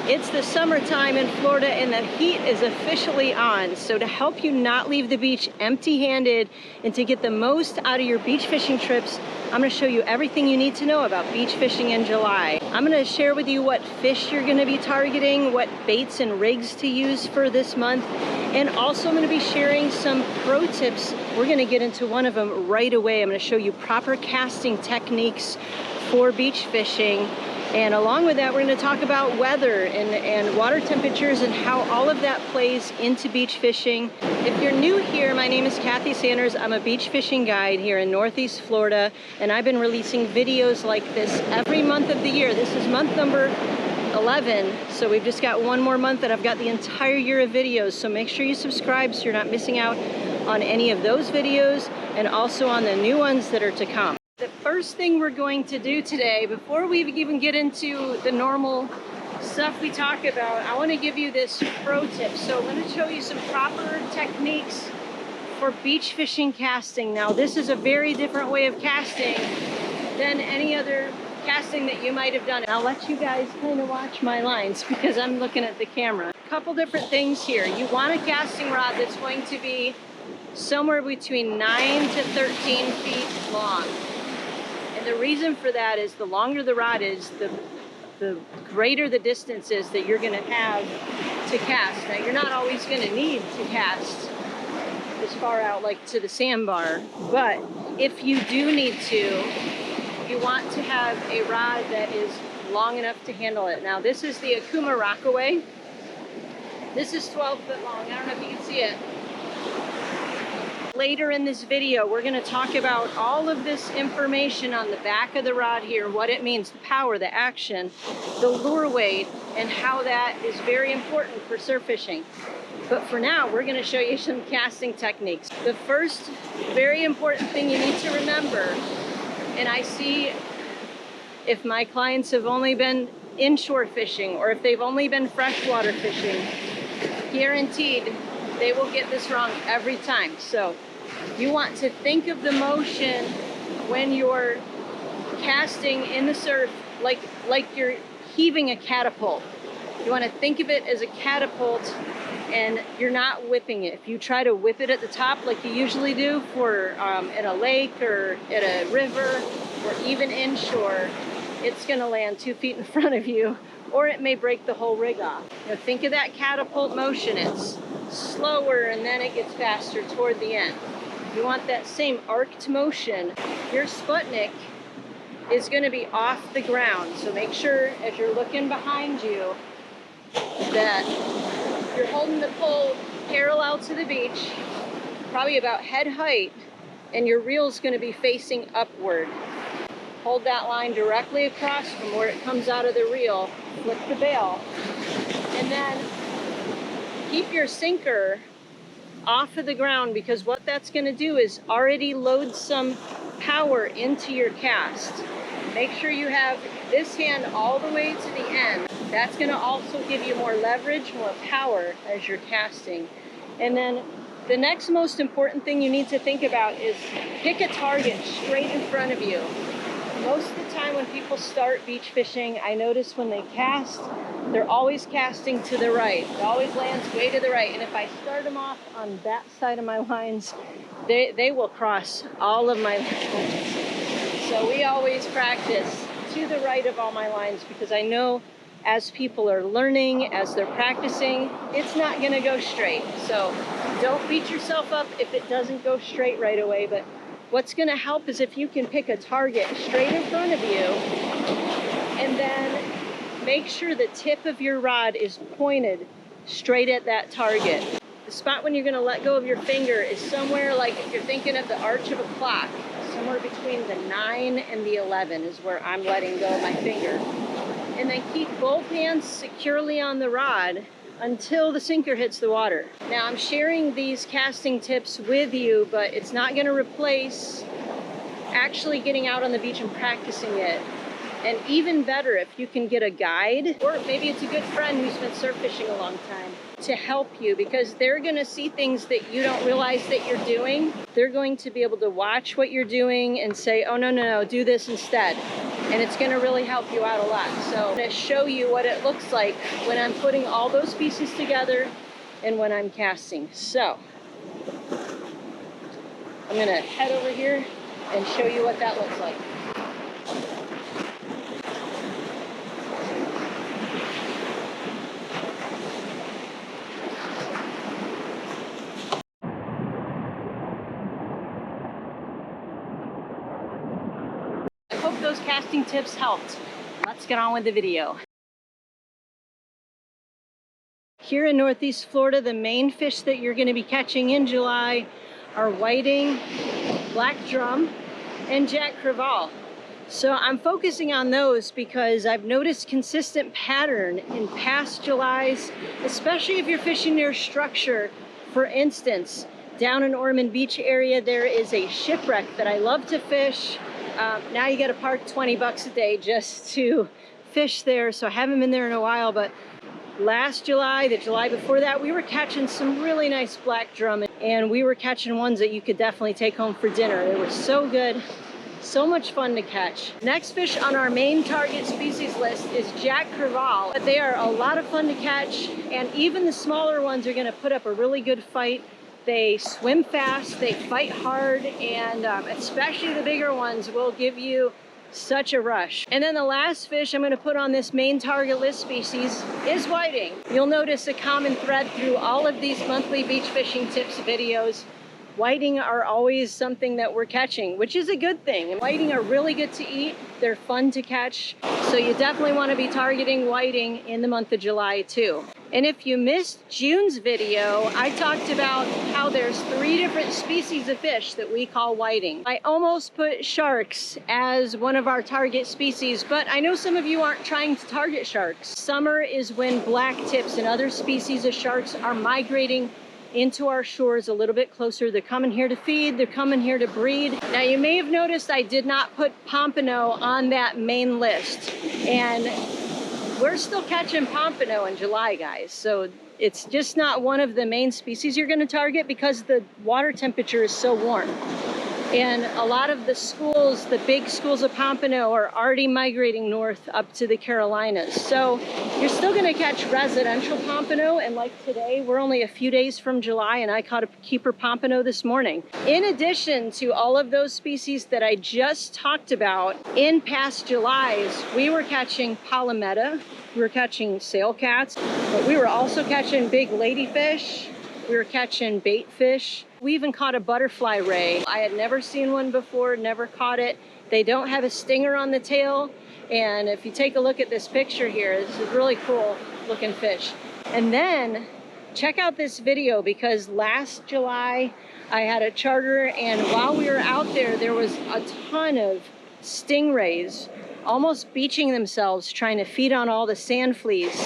It's the summertime in Florida and the heat is officially on. So to help you not leave the beach empty-handed and to get the most out of your beach fishing trips, I'm gonna show you everything you need to know about beach fishing in July. I'm gonna share with you what fish you're gonna be targeting, what baits and rigs to use for this month, and also I'm gonna be sharing some pro tips. We're gonna get into one of them right away. I'm gonna show you proper casting techniques for beach fishing. And along with that, we're going to talk about weather and water temperatures and how all of that plays into beach fishing. If you're new here, my name is Kathy Sanders. I'm a beach fishing guide here in Northeast Florida, and I've been releasing videos like this every month of the year. This is month number 11, so we've just got one more month and I've got the entire year of videos. So make sure you subscribe so you're not missing out on any of those videos and also on the new ones that are to come. The first thing we're going to do today, before we even get into the normal stuff we talk about, I want to give you this pro tip. So I'm going to show you some proper techniques for beach fishing casting. Now this is a very different way of casting than any other casting that you might have done. I'll let you guys kind of watch my lines because I'm looking at the camera. A couple different things here. You want a casting rod that's going to be somewhere between 9 to 13 feet long. And the reason for that is the longer the rod is, the greater the distance is that you're going to have to cast. Now, you're not always going to need to cast as far out like to the sandbar, but if you do need to, you want to have a rod that is long enough to handle it. Now, this is the Akuma Rockaway. This is 12 foot long. I don't know if you can see it. Later in this video, we're going to talk about all of this information on the back of the rod here, what it means, the power, the action, the lure weight, and how that is very important for surf fishing. But for now, we're going to show you some casting techniques. The first very important thing you need to remember, and I see if my clients have only been inshore fishing or if they've only been freshwater fishing, guaranteed they will get this wrong every time. So you want to think of the motion when you're casting in the surf like you're heaving a catapult. You want to think of it as a catapult and you're not whipping it. If you try to whip it at the top like you usually do for at a lake or at a river or even inshore, it's going to land 2 feet in front of you, or it may break the whole rig off. You know, think of that catapult motion. It's slower and then it gets faster toward the end. You want that same arced motion. Your Sputnik is going to be off the ground, so make sure as you're looking behind you that you're holding the pole parallel to the beach, probably about head height, and your reel's going to be facing upward. Hold that line directly across from where it comes out of the reel, flip the bail, and then keep your sinker off of the ground, because what that's going to do is already load some power into your cast. Make sure you have this hand all the way to the end. That's going to also give you more leverage, more power as you're casting. And then the next most important thing you need to think about is pick a target straight in front of you. Most of the time when people start beach fishing, I notice when they cast, they're always casting to the right. It always lands way to the right. And if I start them off on that side of my lines, they will cross all of my lines. So we always practice to the right of all my lines, because I know as people are learning, as they're practicing, it's not going to go straight. So don't beat yourself up if it doesn't go straight right away. But what's going to help is if you can pick a target straight in front of you and then make sure the tip of your rod is pointed straight at that target. The spot when you're going to let go of your finger is somewhere like, if you're thinking of the arch of a clock, somewhere between the 9 and the 11 is where I'm letting go of my finger. And then keep both hands securely on the rod until the sinker hits the water. Now I'm sharing these casting tips with you, but it's not going to replace actually getting out on the beach and practicing it. And even better if you can get a guide, or maybe it's a good friend who's been surf fishing a long time, to help you, because they're going to see things that you don't realize that you're doing. They're going to be able to watch what you're doing and say, oh, no, do this instead. and it's gonna really help you out a lot. So I'm gonna show you what it looks like when I'm putting all those pieces together and when I'm casting. So I'm gonna head over here and show you what that looks like. I hope those casting tips helped. Let's get on with the video. Here in Northeast Florida, the main fish that you're going to be catching in July are whiting, black drum, and jack crevalle. So I'm focusing on those because I've noticed consistent pattern in past Julys, especially if you're fishing near structure. For instance, down in Ormond Beach area, there is a shipwreck that I love to fish. Now you got to park 20 bucks a day just to fish there. So I haven't been there in a while, but last July, the July before that, we were catching some really nice black drum, and we were catching ones that you could definitely take home for dinner. They were so good, so much fun to catch. Next fish on our main target species list is jack crevalle, but they are a lot of fun to catch, and even the smaller ones are going to put up a really good fight. They swim fast, they fight hard, and especially the bigger ones will give you such a rush. And then the last fish I'm going to put on this main target list species is whiting. You'll notice a common thread through all of these monthly beach fishing tips videos. Whiting are always something that we're catching, which is a good thing. And whiting are really good to eat. They're fun to catch. So you definitely want to be targeting whiting in the month of July too. And if you missed June's video, I talked about how there's 3 different species of fish that we call whiting. I almost put sharks as one of our target species, but I know some of you aren't trying to target sharks. Summer is when black tips and other species of sharks are migrating into our shores a little bit closer. They're coming here to feed, they're coming here to breed. Now you may have noticed I did not put pompano on that main list, and we're still catching pompano in July, guys. So it's just not one of the main species you're gonna target because the water temperature is so warm. And a lot of the schools, the big schools of pompano, are already migrating north up to the Carolinas. So you're still gonna catch residential pompano, and like today, we're only a few days from July and I caught a keeper pompano this morning. In addition to all of those species that I just talked about, in past Julys, we were catching palometa, we were catching sail cats, but we were also catching big ladyfish, we were catching bait fish. We even caught a butterfly ray. I had never seen one before, never caught it. They don't have a stinger on the tail. And if you take a look at this picture here, this is a really cool looking fish. And then check out this video, because last July I had a charter, and while we were out there, there was a ton of stingrays almost beaching themselves trying to feed on all the sand fleas.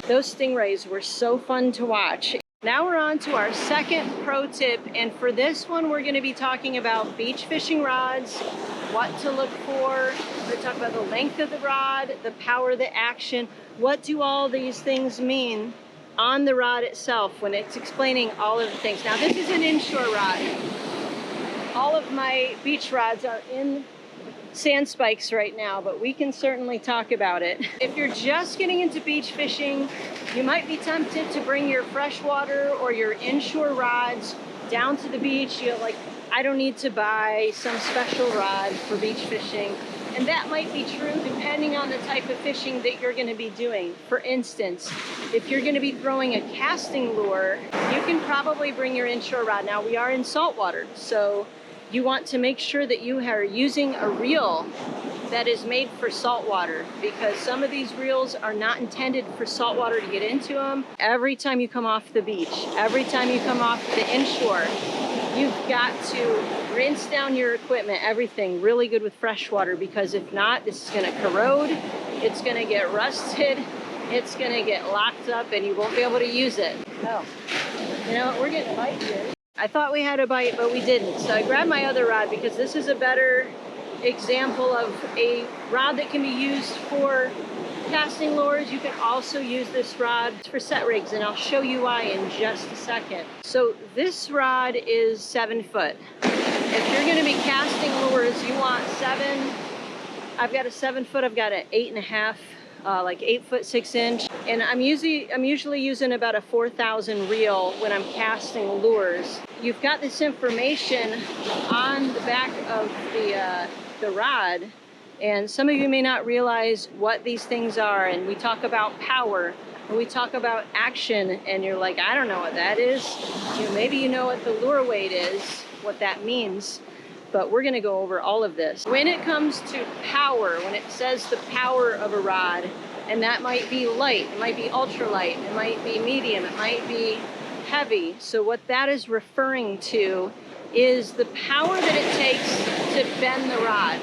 Those stingrays were so fun to watch. Now we're on to our second pro tip, and for this one we're going to be talking about beach fishing rods, what to look for. We're going to talk about the length of the rod, the power, the action. What do all these things mean on the rod itself when it's explaining all of the things. Now this is an inshore rod. All of my beach rods are in sand spikes right now, but we can certainly talk about it. If you're just getting into beach fishing, you might be tempted to bring your freshwater or your inshore rods down to the beach. You're like, I don't need to buy some special rod for beach fishing. And that might be true depending on the type of fishing that you're going to be doing. For instance, if you're going to be throwing a casting lure, you can probably bring your inshore rod. Now we are in saltwater, so you want to make sure that you are using a reel that is made for saltwater, because some of these reels are not intended for saltwater to get into them. Every time you come off the beach, every time you come off the inshore, you've got to rinse down your equipment, everything really good with fresh water, because if not, this is going to corrode, it's going to get rusted, it's going to get locked up, and you won't be able to use it. Oh, you know what, we're getting a bite here. I thought we had a bite, but we didn't. So I grabbed my other rod because this is a better example of a rod that can be used for casting lures. You can also use this rod for set rigs, and I'll show you why in just a second. So this rod is 7 foot. If you're going to be casting lures, you want 7 I've got a 7 foot, I've got an 8.5, like 8 foot 6 inch, and I'm usually using about a 4,000 reel when I'm casting lures. You've got this information on the back of the rod, and some of you may not realize what these things are. And we talk about power, and we talk about action, and you're like, I don't know what that is. You know, maybe you know what the lure weight is, what that means. But we're gonna go over all of this. When it comes to power, when it says the power of a rod, and that might be light, it might be ultralight, it might be medium, it might be heavy. So what that is referring to is the power that it takes to bend the rod.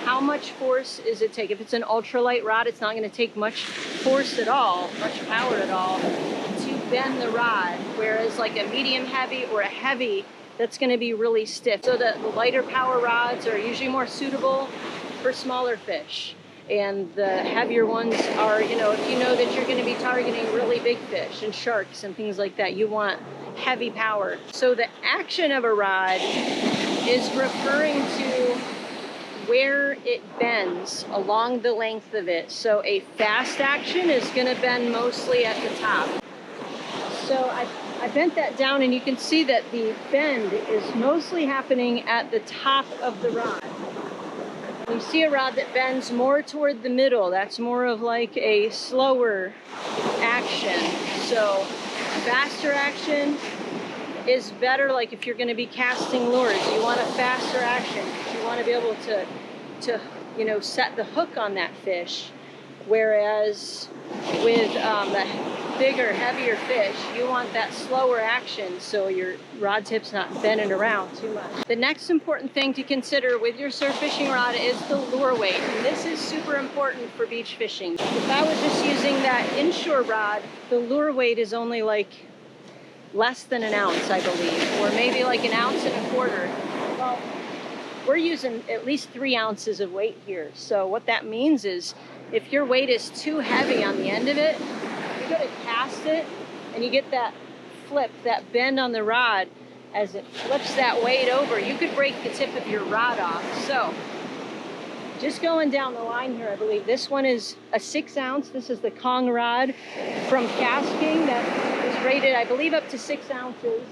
How much force is it take? If it's an ultralight rod, it's not gonna take much force at all, much power at all, to bend the rod. Whereas like a medium heavy or a heavy, that's going to be really stiff. So the lighter power rods are usually more suitable for smaller fish. And the heavier ones are, you know, if you know that you're going to be targeting really big fish and sharks and things like that, you want heavy power. So the action of a rod is referring to where it bends along the length of it. So a fast action is going to bend mostly at the top. So I bent that down, and you can see that the bend is mostly happening at the top of the rod. You see a rod that bends more toward the middle, that's more of like a slower action. So faster action is better, like if you're going to be casting lures, you want a faster action. You want to be able to you know, set the hook on that fish. Whereas with the bigger, heavier fish, you want that slower action so your rod tip's not bending around too much. The next important thing to consider with your surf fishing rod is the lure weight. And this is super important for beach fishing. If I was just using that inshore rod, the lure weight is only like less than an ounce, I believe, or maybe like an ounce and a quarter. Well, we're using at least 3 ounces of weight here. So what that means is if your weight is too heavy on the end of it, you go to cast it and you get that flip, that bend on the rod as it flips that weight over, you could break the tip of your rod off. So just going down the line here, I believe this one is a 6 ounce. This is the Kong rod from Casking that is rated, I believe, up to 6 ounces.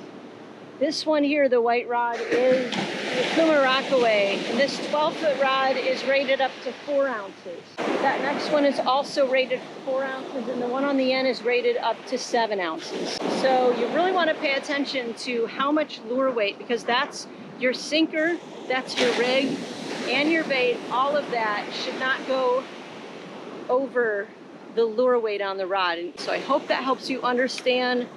This one here, the white rod, is the Kuma Rockaway, and this 12-foot rod is rated up to 4 ounces. That next one is also rated 4 ounces, and the one on the end is rated up to 7 ounces. So you really want to pay attention to how much lure weight, because that's your sinker, that's your rig, and your bait. All of that should not go over the lure weight on the rod. And so I hope that helps you understand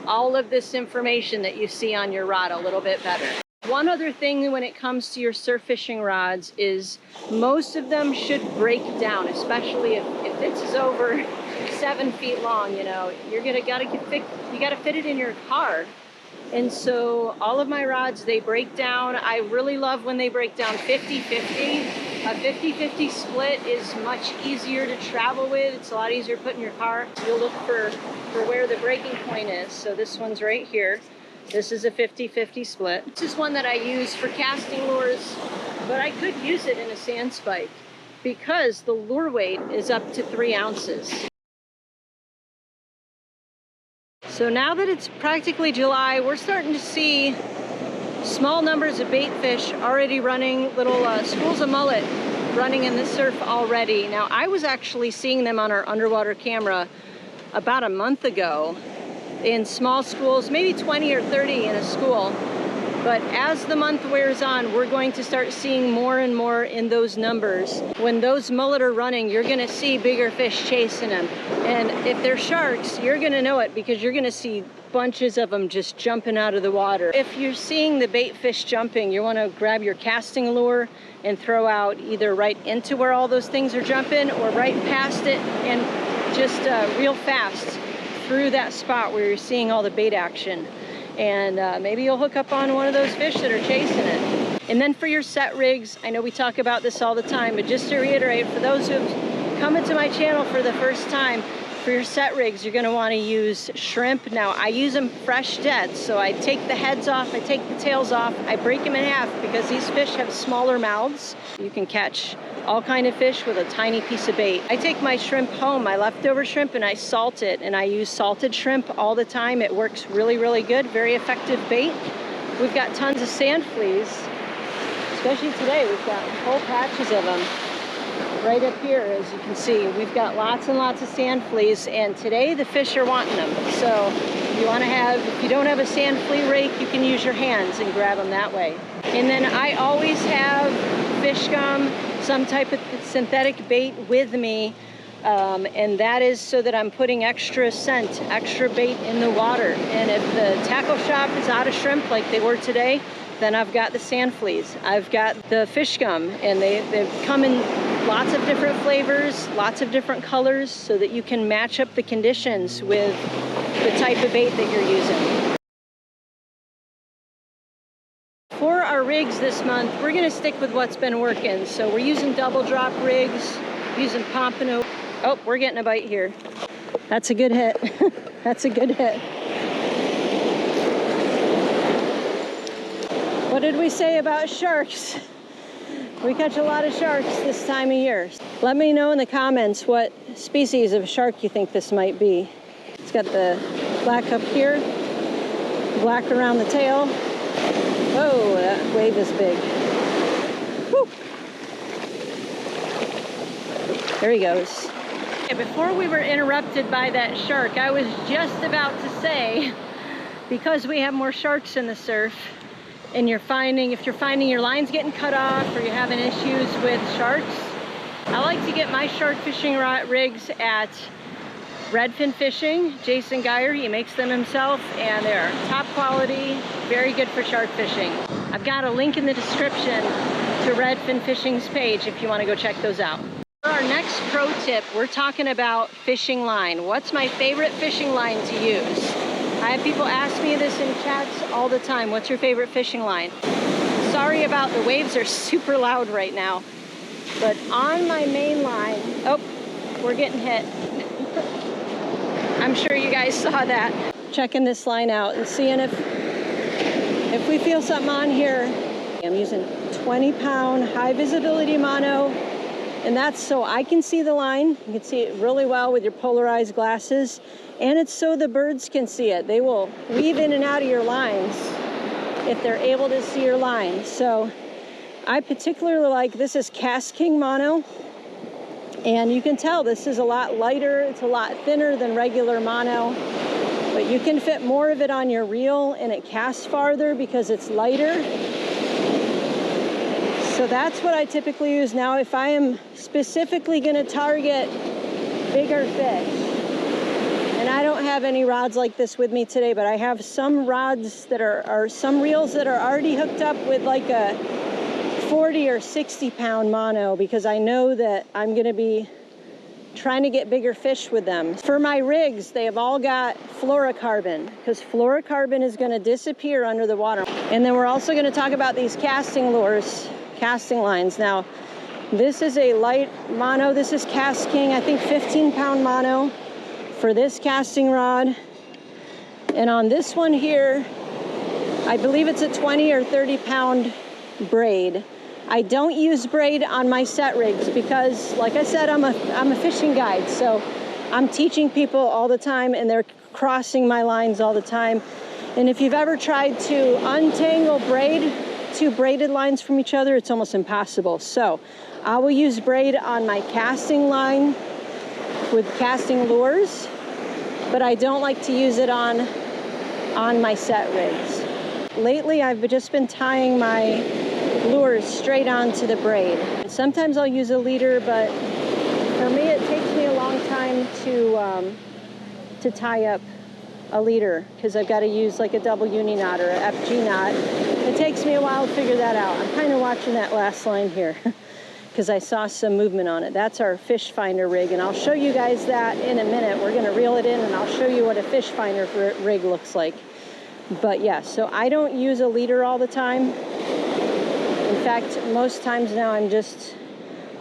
all of this information that you see on your rod a little bit better. One other thing when it comes to your surf fishing rods is most of them should break down, especially if this is over 7 feet long. You know, you gotta fit it in your car. And so all of my rods, they break down. I really love when they break down 50-50. A 50-50 split is much easier to travel with. It's a lot easier to put in your car. You'll look for where the breaking point is. So this one's right here. This is a 50-50 split. This is one that I use for casting lures, but I could use it in a sand spike because the lure weight is up to 3 ounces. So now that it's practically July, we're starting to see small numbers of bait fish already running, little schools of mullet running in the surf already. Now, I was actually seeing them on our underwater camera about a month ago in small schools, maybe 20 or 30 in a school. But as the month wears on, we're going to start seeing more and more in those numbers. When those mullet are running, you're gonna see bigger fish chasing them. And if they're sharks, you're gonna know it because you're gonna see bunches of them just jumping out of the water. If you're seeing the bait fish jumping, you wanna grab your casting lure and throw out either right into where all those things are jumping or right past it and just real fast through that spot where you're seeing all the bait action. And maybe you'll hook up on one of those fish that are chasing it. And then for your set rigs, I know we talk about this all the time, but just to reiterate, for those who've come into my channel for the first time, For your set rigs, you're gonna wanna use shrimp. Now, I use them fresh dead, so I take the heads off, I take the tails off, I break them in half because these fish have smaller mouths. You can catch all kind of fish with a tiny piece of bait. I take my shrimp home, my leftover shrimp, and I salt it, and I use salted shrimp all the time. It works really, really good, very effective bait. We've got tons of sand fleas, especially today. We've got whole patches of them right up here, as you can see. We've got lots and lots of sand fleas, and today the fish are wanting them. So you want to have, if you don't have a sand flea rake, you can use your hands and grab them that way. And then I always have fish gum, some type of synthetic bait with me, and that is so that I'm putting extra scent, extra bait in the water. And if the tackle shop is out of shrimp like they were today, then I've got the sand fleas. I've got the fish gum, and they come in lots of different flavors, lots of different colors, so that you can match up the conditions with the type of bait that you're using. For our rigs this month, we're gonna stick with what's been working. So we're using double drop rigs, using pompano. Oh, we're getting a bite here. That's a good hit. That's a good hit. What did we say about sharks? We catch a lot of sharks this time of year. Let me know in the comments what species of shark you think this might be. It's got the black up here, black around the tail. Oh, that wave is big. Woo. There he goes. Okay, before we were interrupted by that shark, I was just about to say, because we have more sharks in the surf, and if you're finding your lines getting cut off or you're having issues with sharks, I like to get my shark fishing rigs at Redfin Fishing. Jason Geyer, he makes them himself, and they're top quality, very good for shark fishing. I've got a link in the description to Redfin Fishing's page if you want to go check those out. For our next pro tip, we're talking about fishing line. What's my favorite fishing line to use? I have people ask me this in chats all the time. What's your favorite fishing line? Sorry about the waves are super loud right now. But on my main line, oh, we're getting hit. I'm sure you guys saw that. Checking this line out and seeing if we feel something on here. I'm using 20-pound high visibility mono, and that's so I can see the line. You can see it really well with your polarized glasses. And it's so the birds can see it. They will weave in and out of your lines if they're able to see your line. So I particularly like, this is Cast King mono. And you can tell this is a lot lighter. It's a lot thinner than regular mono. But you can fit more of it on your reel, and it casts farther because it's lighter. So that's what I typically use. Now, if I am specifically gonna target bigger fish, and I don't have any rods like this with me today, but I have some rods that are some reels that are already hooked up with like a 40 or 60 pound mono, because I know that I'm gonna be trying to get bigger fish with them. For my rigs, they have all got fluorocarbon, because fluorocarbon is gonna disappear under the water. And then we're also gonna talk about these casting lures, casting lines. Now, this is a light mono. This is Cast King, I think 15-pound mono for this casting rod. And on this one here, I believe it's a 20 or 30-pound braid. I don't use braid on my set rigs because, like I said, I'm a fishing guide, so I'm teaching people all the time, and they're crossing my lines all the time. And if you've ever tried to untangle two braided lines from each other, it's almost impossible. So I will use braid on my casting line with casting lures, but I don't like to use it on my set rigs. Lately, I've just been tying my lures straight onto the braid. Sometimes I'll use a leader, but for me, it takes me a long time to tie up a leader, because I've got to use like a double uni knot or a FG knot. It takes me a while to figure that out. I'm kind of watching that last line here because I saw some movement on it. That's our fish finder rig, and I'll show you guys that in a minute. We're gonna reel it in and I'll show you what a fish finder rig looks like. But yeah, so I don't use a leader all the time. In fact, most times now I'm just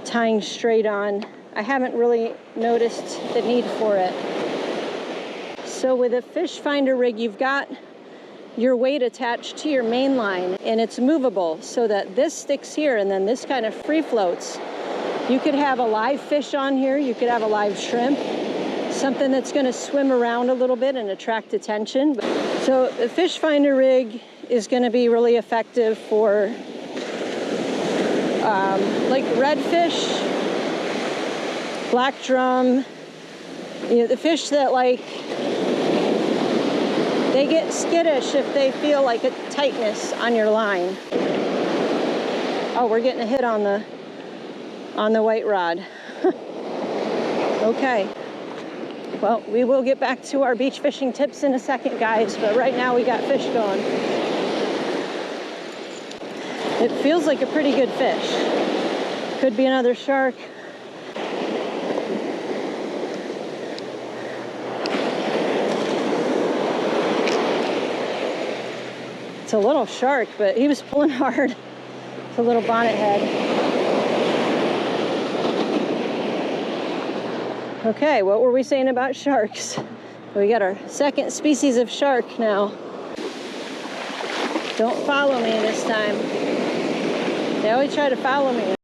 tying straight on I haven't really noticed the need for it. So with a fish finder rig, you've got your weight attached to your main line, and it's movable so that this sticks here and then this kind of free floats. You could have a live fish on here, you could have a live shrimp, something that's going to swim around a little bit and attract attention. So the fish finder rig is going to be really effective for like redfish, black drum, you know, the fish that like they get skittish if they feel like a tightness on your line. Oh, we're getting a hit on the white rod. Okay. Well, we will get back to our beach fishing tips in a second, guys, but right now we got fish going. It feels like a pretty good fish. Could be another shark. It's a little shark, but he was pulling hard. It's a little bonnethead. Okay, what were we saying about sharks? We got our second species of shark now. Don't follow me this time. They always try to follow me.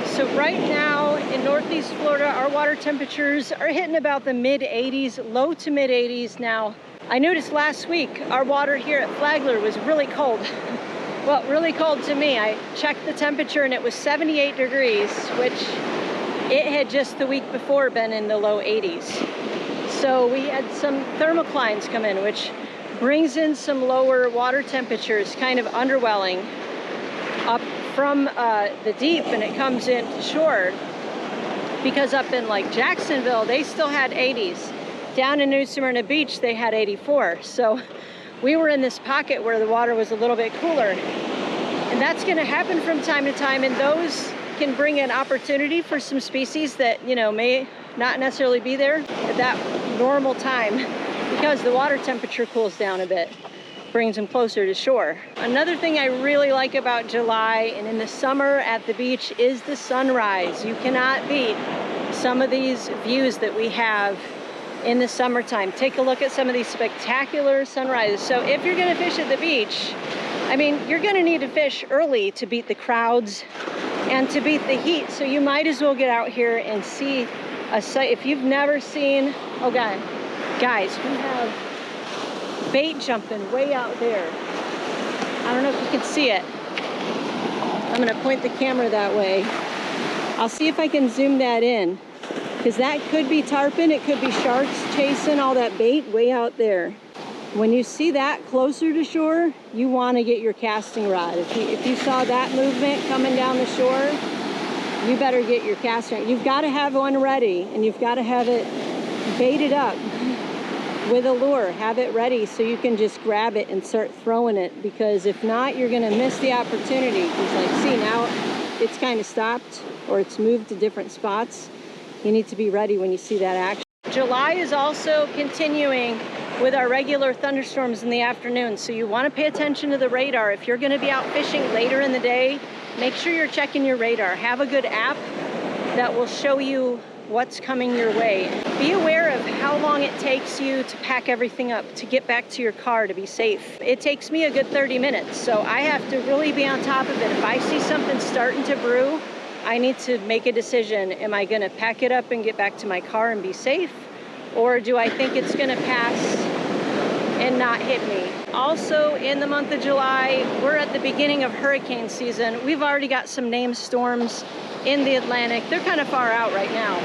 So right now in Northeast Florida, our water temperatures are hitting about the mid 80s, low to mid 80s now. I noticed last week our water here at Flagler was really cold. Well, really cold to me. I checked the temperature and it was 78 degrees, which it had just the week before been in the low 80s. So we had some thermoclines come in, which brings in some lower water temperatures, kind of underwelling up from the deep, and it comes in to shore. Because up in like Jacksonville, they still had 80s. Down in New Smyrna Beach, they had 84. So we were in this pocket where the water was a little bit cooler. And that's gonna happen from time to time, and those can bring an opportunity for some species that, you know, may not necessarily be there at that normal time because the water temperature cools down a bit, brings them closer to shore. Another thing I really like about July and in the summer at the beach is the sunrise. You cannot beat some of these views that we have in the summertime. Take a look at some of these spectacular sunrises. So if you're gonna fish at the beach, I mean, you're gonna need to fish early to beat the crowds and to beat the heat. So you might as well get out here and see a sight. If you've never seen, oh God, guys, we have bait jumping way out there. I don't know if you can see it. I'm gonna point the camera that way. I'll see if I can zoom that in, because that could be tarpon, it could be sharks chasing all that bait way out there. When you see that closer to shore, you want to get your casting rod. If you saw that movement coming down the shore, you better get your casting rod. You've got to have one ready, and you've got to have it baited up with a lure. Have it ready so you can just grab it and start throwing it, because if not, you're going to miss the opportunity. Because like, see, now it's kind of stopped or it's moved to different spots. You need to be ready when you see that action. July is also continuing with our regular thunderstorms in the afternoon, so you want to pay attention to the radar. If you're going to be out fishing later in the day, make sure you're checking your radar. Have a good app that will show you what's coming your way. Be aware of how long it takes you to pack everything up, to get back to your car, to be safe. It takes me a good 30 minutes, so I have to really be on top of it. If I see something starting to brew, I need to make a decision. Am I gonna pack it up and get back to my car and be safe? Or do I think it's gonna pass and not hit me? Also, in the month of July, we're at the beginning of hurricane season. We've already got some named storms in the Atlantic. They're kind of far out right now.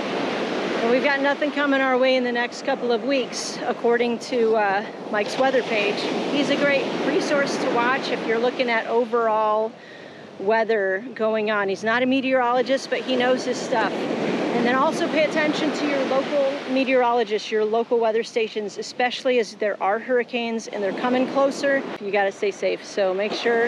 And we've got nothing coming our way in the next couple of weeks, according to Mike's weather page. He's a great resource to watch if you're looking at overall weather going on. He's not a meteorologist, but he knows his stuff. And then also pay attention to your local meteorologists, your local weather stations, especially as there are hurricanes and they're coming closer. You got to stay safe. So make sure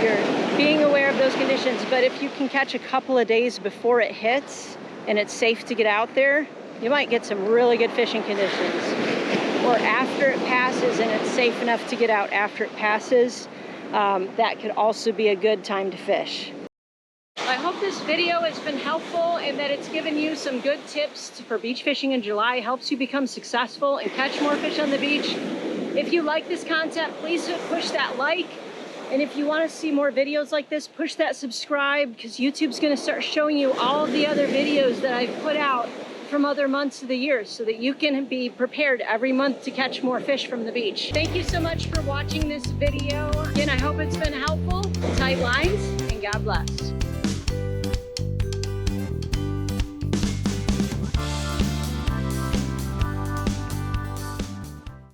you're being aware of those conditions. But if you can catch a couple of days before it hits and it's safe to get out there, you might get some really good fishing conditions. Or after it passes and it's safe enough to get out after it passes, that could also be a good time to fish. I hope this video has been helpful and that it's given you some good tips for beach fishing in July, helps you become successful and catch more fish on the beach. If you like this content, please push that like. And if you want to see more videos like this, push that subscribe, because YouTube's going to start showing you all of the other videos that I've put out from other months of the year so that you can be prepared every month to catch more fish from the beach. Thank you so much for watching this video. Again, I hope it's been helpful. Tight lines and God bless.